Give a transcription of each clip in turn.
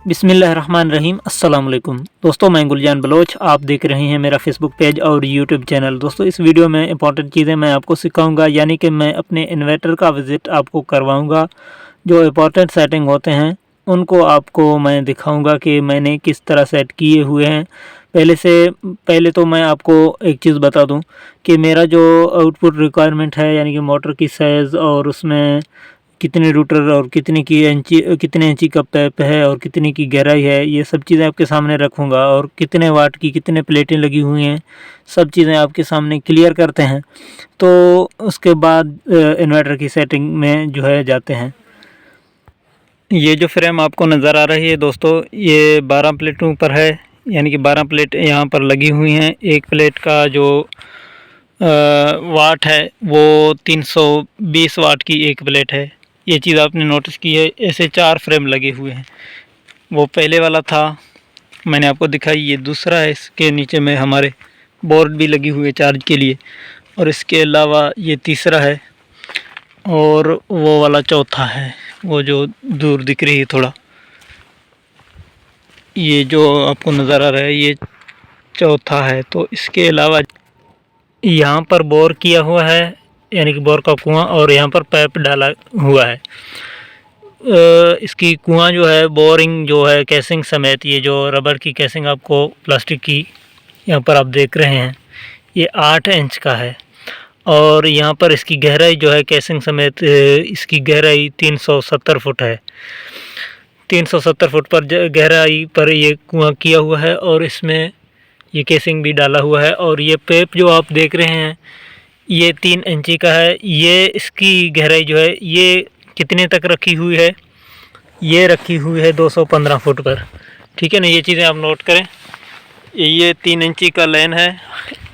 बिस्मिल्लाहिर्रहमानिर्रहीम अस्सलाम वालेकुम दोस्तों, मैं गुलजान बलोच। आप देख रहे हैं मेरा फेसबुक पेज और यूट्यूब चैनल। दोस्तों, इस वीडियो में इंपॉर्टेंट चीज़ें मैं आपको सिखाऊंगा, यानी कि मैं अपने इन्वर्टर का विज़िट आपको करवाऊंगा। जो इंपॉर्टेंट सेटिंग होते हैं उनको आपको मैं दिखाऊंगा कि मैंने किस तरह सेट किए हुए हैं। पहले तो मैं आपको एक चीज़ बता दूं कि मेरा जो आउटपुट रिक्वायरमेंट है, यानी कि मोटर की साइज़ और उसमें कितने रूटर और कितने इंची का पाइप है और कितनी की गहराई है, ये सब चीज़ें आपके सामने रखूँगा। और कितने वाट की कितने प्लेटें लगी हुई हैं, सब चीज़ें आपके सामने क्लियर करते हैं। तो उसके बाद इन्वर्टर की सेटिंग में जो है जाते हैं। ये जो फ्रेम आपको नज़र आ रही है दोस्तों, ये 12 प्लेटों पर है, यानी कि 12 प्लेट यहाँ पर लगी हुई हैं। एक प्लेट का जो वाट है वो 320 वाट की एक प्लेट है। ये चीज़ आपने नोटिस की है। ऐसे 4 फ्रेम लगे हुए हैं। वो पहले वाला था, मैंने आपको दिखाई। ये दूसरा है, इसके नीचे में हमारे बोर्ड भी लगी हुई है चार्ज के लिए। और इसके अलावा ये तीसरा है और वो वाला चौथा है, वो जो दूर दिख रही है थोड़ा। ये जो आपको नज़र आ रहा है ये चौथा है। तो इसके अलावा यहाँ पर बोर किया हुआ है, यानी कि बोर का कुआं, और यहाँ पर पाइप डाला हुआ है। इसकी कुआं जो है, बोरिंग जो है कैसिंग समेत, ये जो रबर की कैसिंग आपको प्लास्टिक की यहाँ पर आप देख रहे हैं, ये 8 इंच का है। और यहाँ पर इसकी गहराई जो है कैसिंग समेत, इसकी गहराई 370 फुट है। 370 फुट पर गहराई पर ये कुआं किया हुआ है और इसमें ये केसिंग भी डाला हुआ है। और ये पाइप जो आप देख रहे हैं ये 3 इंची का है। ये इसकी गहराई जो है ये कितने तक रखी हुई है, ये रखी हुई है 215 फुट पर। ठीक है ना, ये चीज़ें आप नोट करें। ये 3 इंची का लाइन है,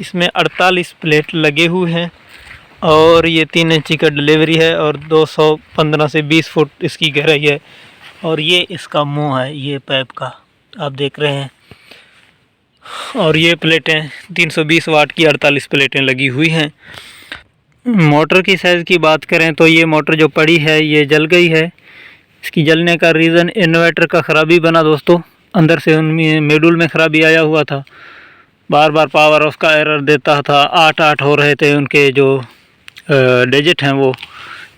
इसमें 48 प्लेट लगे हुए हैं और ये 3 इंची का डिलीवरी है और 215 से 20 फुट इसकी गहराई है। और ये इसका मुंह है, ये पाइप का आप देख रहे हैं। और ये प्लेटें 320 वाट की 48 प्लेटें लगी हुई हैं। मोटर की साइज़ की बात करें तो ये मोटर जो पड़ी है ये जल गई है। इसकी जलने का रीज़न इन्वर्टर का ख़राबी बना दोस्तों। अंदर से उनमें मॉड्यूल में ख़राबी आया हुआ था, बार बार पावर ऑफ का एरर देता था। 8 हो रहे थे उनके जो डिजिट हैं वो।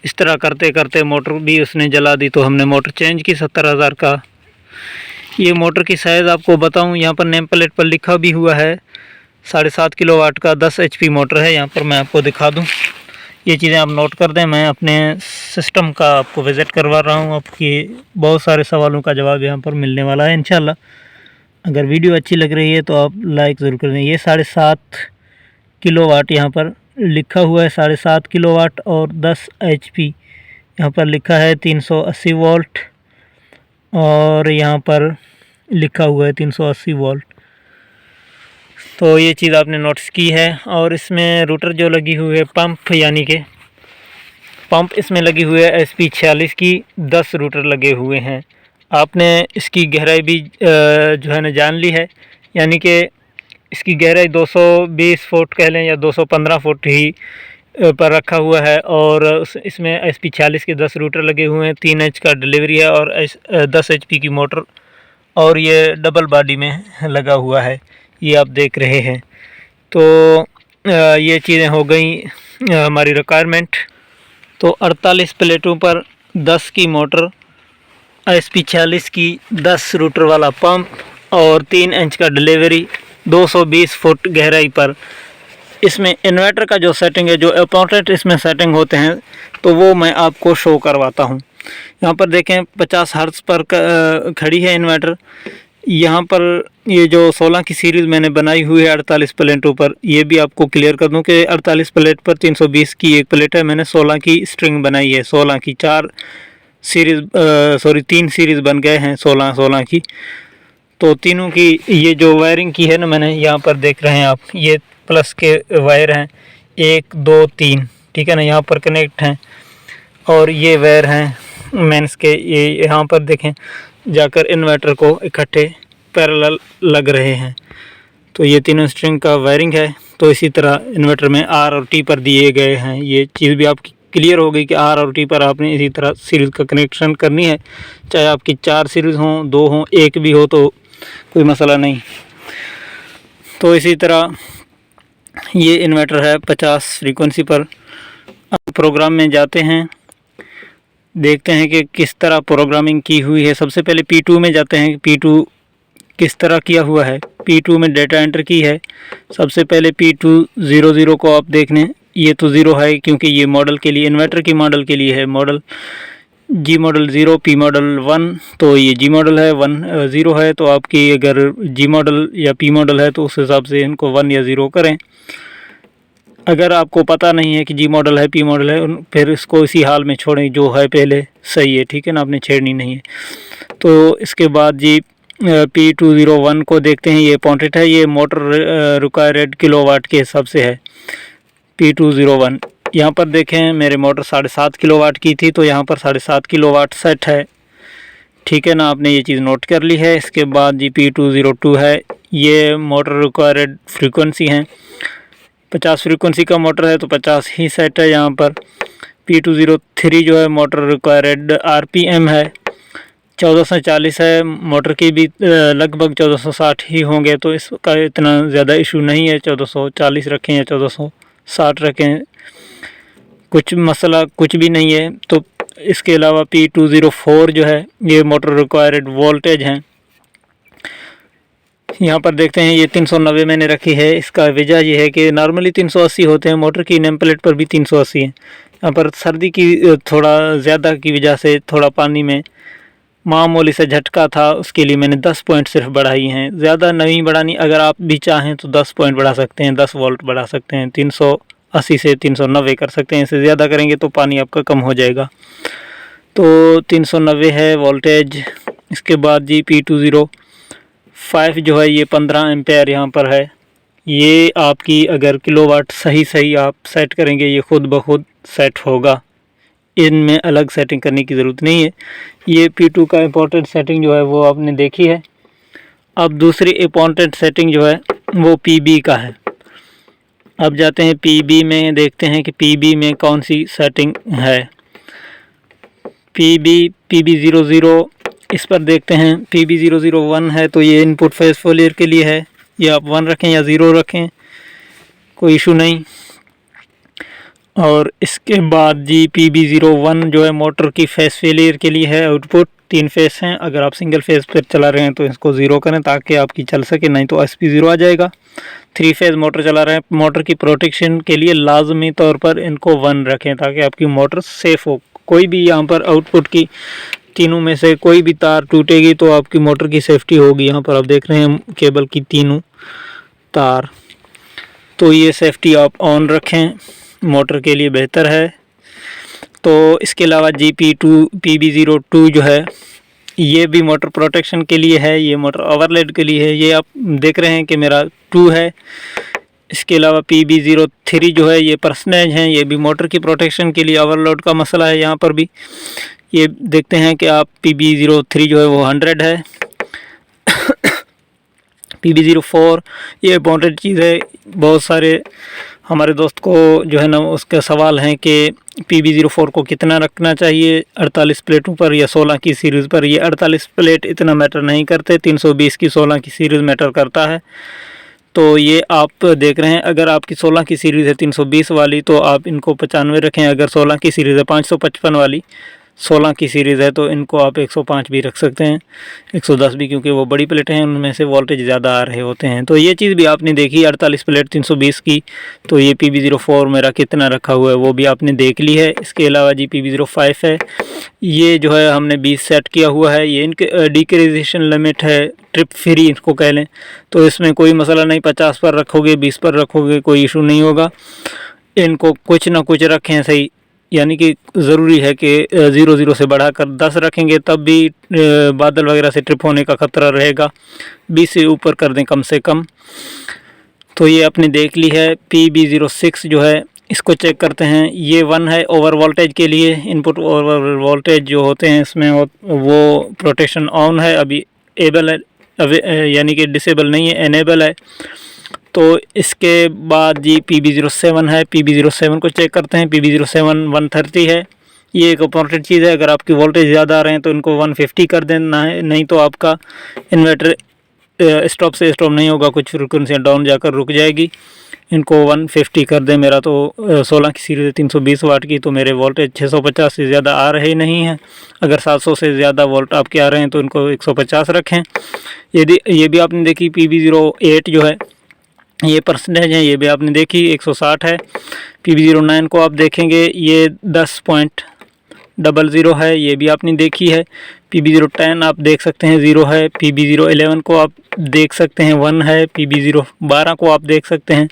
इस तरह करते करते मोटर भी उसने जला दी, तो हमने मोटर चेंज की 70,000 का। ये मोटर की साइज़ आपको बताऊं, यहाँ पर नेम प्लेट पर लिखा भी हुआ है 7.5 किलोवाट का 10 HP मोटर है। यहाँ पर मैं आपको दिखा दूं, ये चीज़ें आप नोट कर दें। मैं अपने सिस्टम का आपको विज़िट करवा रहा हूँ। आपके बहुत सारे सवालों का जवाब यहाँ पर मिलने वाला है इंशाल्लाह। अगर वीडियो अच्छी लग रही है तो आप लाइक ज़रूर कर दें। ये 7.5 किलोवाट यहाँ पर लिखा हुआ है, 7.5 किलोवाट, और 10 HP यहाँ पर लिखा है 380 वोल्ट, और यहाँ पर लिखा हुआ है 380 वोल्ट। तो ये चीज़ आपने नोटिस की है। और इसमें रूटर जो लगी हुई है, पंप यानी कि पंप इसमें लगी हुई है SP 46 की। 10 रूटर लगे हुए हैं। आपने इसकी गहराई भी जो है ना जान ली है, यानी कि इसकी गहराई 220 फुट कह लें या 215 फुट ही पर रखा हुआ है। और इसमें SP 46 के 10 रूटर लगे हुए हैं। 3 इंच का डिलीवरी है और 10 HP की मोटर, और ये डबल बॉडी में लगा हुआ है, ये आप देख रहे हैं। तो ये चीज़ें हो गई हमारी रिक्वायरमेंट। तो 48 प्लेटों पर 10 की मोटर, SP 46 की 10 रूटर वाला पंप और 3 इंच का डिलीवरी, 220 फुट गहराई पर। इसमें इन्वर्टर का जो सेटिंग है, जो इंपॉर्टेंट इसमें सेटिंग होते हैं, तो वो मैं आपको शो करवाता हूँ। यहाँ पर देखें 50 हर्ट्ज़ पर खड़ी है इन्वर्टर। यहाँ पर ये जो 16 की सीरीज़ मैंने बनाई हुई है 48 प्लेटों पर, ये भी आपको क्लियर कर दूं कि 48 प्लेट पर 320 की एक प्लेट है। मैंने 16 की स्ट्रिंग बनाई है, 16 की 3 सीरीज़ बन गए हैं 16 की। तो तीनों की ये जो वायरिंग की है ना, मैंने यहाँ पर देख रहे हैं आप, ये प्लस के वायर हैं 1 2 3, ठीक है ना, यहाँ पर कनेक्ट हैं। और ये वायर हैं मेंस के, ये यहाँ पर देखें जाकर इन्वर्टर को इकट्ठे पैरेलल लग रहे हैं। तो ये तीनों स्ट्रिंग का वायरिंग है। तो इसी तरह इन्वर्टर में R और T पर दिए गए हैं। ये चीज़ भी आप क्लियर हो गई कि आर और टी पर आपने इसी तरह सीरीज़ का कनेक्शन करनी है, चाहे आपकी 4 सीरीज़ हों, 2 हों, 1 भी हो तो कोई मसला नहीं। तो इसी तरह ये इन्वर्टर है 50 फ्रीक्वेंसी पर। अब प्रोग्राम में जाते हैं, देखते हैं कि किस तरह प्रोग्रामिंग की हुई है। सबसे पहले P2 में जाते हैं, P2 किस तरह किया हुआ है। P2 में डेटा एंटर की है। सबसे पहले P200 को आप देख लें, ये तो 0 है क्योंकि ये मॉडल के लिए, इन्वर्टर की मॉडल के लिए है। Model G model 0, P model 1, तो ये G मॉडल है, 1 0 है। तो आपकी अगर G मॉडल या P मॉडल है तो उस हिसाब से इनको 1 या 0 करें। अगर आपको पता नहीं है कि G मॉडल है, P मॉडल है, फिर इसको इसी हाल में छोड़ें जो है पहले, सही है, ठीक है ना, आपने छेड़नी नहीं है। तो इसके बाद जी P201 को देखते हैं, ये पॉइंटेड है, ये मोटर रिक्वायर्ड किलोवाट के हिसाब से है। P201 यहाँ पर देखें, मेरे मोटर 7.5 किलोवाट की थी, तो यहाँ पर 7.5 किलोवाट सेट है, ठीक है ना, आपने ये चीज़ नोट कर ली है। इसके बाद जी P202 है, ये मोटर रिक्वायर्ड फ्रीक्वेंसी हैं, 50 फ्रीक्वेंसी का मोटर है तो 50 ही सेट है यहाँ पर। P203 जो है मोटर रिक्वायर्ड RPM है, 1440 है। मोटर की भी लगभग 1460 ही होंगे, तो इसका इतना ज़्यादा इशू नहीं है, 1440 रखें या 1460 रखें, कुछ मसला कुछ भी नहीं है। तो इसके अलावा P204 जो है, ये मोटर रिक्वायर्ड वोल्टेज हैं। यहाँ पर देखते हैं ये 390 मैंने रखी है। इसका वजह ये है कि नॉर्मली 380 होते हैं, मोटर की नेम प्लेट पर भी 380 है। यहाँ पर सर्दी की थोड़ा ज़्यादा की वजह से थोड़ा पानी में मामूली से झटका था, उसके लिए मैंने 10 पॉइंट सिर्फ बढ़ाई हैं, ज़्यादा नहीं बढ़ानी। अगर आप भी चाहें तो 10 पॉइंट बढ़ा सकते हैं, 10 वोल्ट बढ़ा सकते हैं, 380 से 390 कर सकते हैं। इससे ज़्यादा करेंगे तो पानी आपका कम हो जाएगा। तो 390 है वोल्टेज। इसके बाद जी P205 जो है, ये 15 एम्पेयर यहाँ पर है। ये आपकी अगर किलोवाट सही आप सेट करेंगे, ये खुद ब खुद सेट होगा, इनमें अलग सेटिंग करने की ज़रूरत नहीं है। ये P2 का इम्पोर्टेंट सेटिंग जो है वो आपने देखी है। अब दूसरी इम्पोर्टेंट सेटिंग जो है वो PB का है। अब जाते हैं PB में, देखते हैं कि PB में कौन सी सेटिंग है। PB00 इस पर देखते हैं। PB001 है तो ये इनपुट फेज फेलियर के लिए है, ये आप 1 रखें या 0 रखें, कोई इशू नहीं। और इसके बाद जी PB01 जो है मोटर की फेज फेलियर के लिए है। आउटपुट 3 फेस हैं, अगर आप सिंगल फेज पर चला रहे हैं तो इसको 0 करें ताकि आपकी चल सके, नहीं तो SP0 आ जाएगा। 3 फेज मोटर चला रहे हैं, मोटर की प्रोटेक्शन के लिए लाजमी तौर पर इनको 1 रखें ताकि आपकी मोटर सेफ़ हो। कोई भी यहाँ पर आउटपुट की तीनों में से कोई भी तार टूटेगी तो आपकी मोटर की सेफ्टी होगी। यहाँ पर आप देख रहे हैं केबल की तीनों तार, तो ये सेफ्टी आप ऑन रखें, मोटर के लिए बेहतर है। तो इसके अलावा PB02 जो है, ये भी मोटर प्रोटेक्शन के लिए है, ये मोटर ओवरलोड के लिए है। ये आप देख रहे हैं कि मेरा 2 है। इसके अलावा PB03 जो है, ये पर्सनेज हैं, ये भी मोटर की प्रोटेक्शन के लिए, ओवरलोड का मसला है यहाँ पर भी। ये देखते हैं कि आप PB03 जो है वो 100 है। PB04 ये इम्पोर्टेंट चीज़ है, बहुत सारे हमारे दोस्त को जो है ना उसका सवाल है कि PB04 को कितना रखना चाहिए, 48 प्लेटों पर या 16 की सीरीज़ पर। ये 48 प्लेट इतना मैटर नहीं करते, 320 की 16 की सीरीज़ मैटर करता है। तो ये आप देख रहे हैं, अगर आपकी 16 की सीरीज़ है 320 वाली तो आप इनको 95 रखें। अगर 16 की सीरीज़ है 555 वाली 16 की सीरीज़ है तो इनको आप 105 भी रख सकते हैं, 110 भी, क्योंकि वो बड़ी प्लेटें हैं, उनमें से वोल्टेज ज़्यादा आ रहे होते हैं। तो ये चीज़ भी आपने देखी, 48 प्लेट 320 की। तो ये PB04 मेरा कितना रखा हुआ है वो भी आपने देख ली है। इसके अलावा जी PB05 है, ये जो है हमने 20 सेट किया हुआ है। ये इनके डिक्रीजेशन लिमिट है, ट्रिप फ्री इसको कह लें, तो इसमें कोई मसला नहीं, 50 पर रखोगे 20 पर रखोगे कोई इशू नहीं होगा। इनको कुछ ना कुछ रखें सही, यानी कि ज़रूरी है कि 0 से बढ़ाकर 10 रखेंगे तब भी बादल वगैरह से ट्रिप होने का ख़तरा रहेगा। 20 से ऊपर कर दें कम से कम। तो ये आपने देख ली है। PB06 जो है, इसको चेक करते हैं। ये 1 है ओवर वोल्टेज के लिए, इनपुट ओवर वोल्टेज जो होते हैं इसमें वो प्रोटेक्शन ऑन है, अभी एबल है, यानी कि डिसेबल नहीं है, एनेबल है। तो इसके बाद जी PB07 है, PB07 को चेक करते हैं। PB07 130 है। ये एक इंपॉर्टेंट चीज़ है, अगर आपकी वोल्टेज ज़्यादा आ रहे हैं तो इनको 150 कर देना है, नहीं तो आपका इन्वर्टर स्टॉप से स्टॉप नहीं होगा, कुछ फ्रिक्वेंसी डाउन जाकर रुक जाएगी। इनको 150 कर दें। मेरा तो 16 की सीरीज़ 320 वाट की, तो मेरे वोल्टेज 650 से ज़्यादा आ रहे नहीं हैं। अगर 700 से ज़्यादा वोल्ट आपके आ रहे हैं तो इनको 150 रखें। यदि ये भी आपने देखी PB08 जो है ये परसेंटेज है, ये भी आपने देखी 160 है। PB09 को आप देखेंगे ये 10.00 है, ये भी आपने देखी है। PB010 आप देख सकते हैं 0 है। PB011 को आप देख सकते हैं 1 है। PB012 को आप देख सकते हैं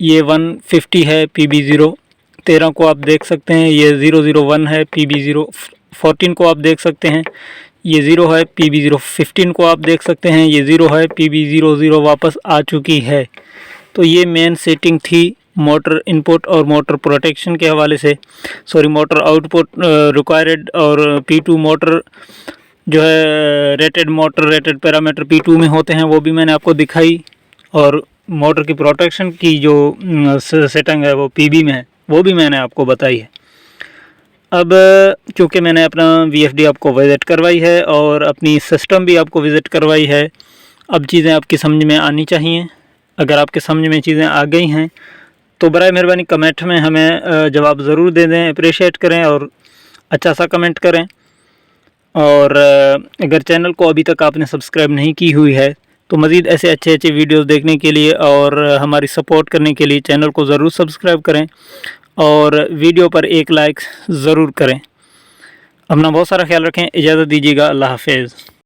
ये 150 है। PB013 को आप देख सकते हैं ये 001 है। PB014 को आप देख सकते हैं ये 0 है। PB015 को आप देख सकते हैं ये 0 है। PB00 वापस आ चुकी है। तो ये मेन सेटिंग थी मोटर इनपुट और मोटर प्रोटेक्शन के हवाले से, मोटर आउटपुट रिक्वायर्ड और P2 मोटर जो है रेटेड पैरामीटर P2 में होते हैं, वो भी मैंने आपको दिखाई। और मोटर की प्रोटेक्शन की जो सेटिंग है वो PB में है, वो भी मैंने आपको बताई है। अब चूँकि मैंने अपना VFD आपको विज़िट करवाई है और अपनी सिस्टम भी आपको विज़िट करवाई है, अब चीज़ें आपकी समझ में आनी चाहिए। अगर आपके समझ में चीज़ें आ गई हैं तो बराए मेहरबानी कमेंट में हमें जवाब ज़रूर दे दें, अप्रिशिएट करें और अच्छा सा कमेंट करें। और अगर चैनल को अभी तक आपने सब्सक्राइब नहीं की हुई है तो मज़ीद ऐसे अच्छे अच्छे वीडियोस देखने के लिए और हमारी सपोर्ट करने के लिए चैनल को ज़रूर सब्सक्राइब करें और वीडियो पर एक लाइक ज़रूर करें। अपना बहुत सारा ख्याल रखें। इजाज़त दीजिएगा। अल्लाह हाफ़िज़।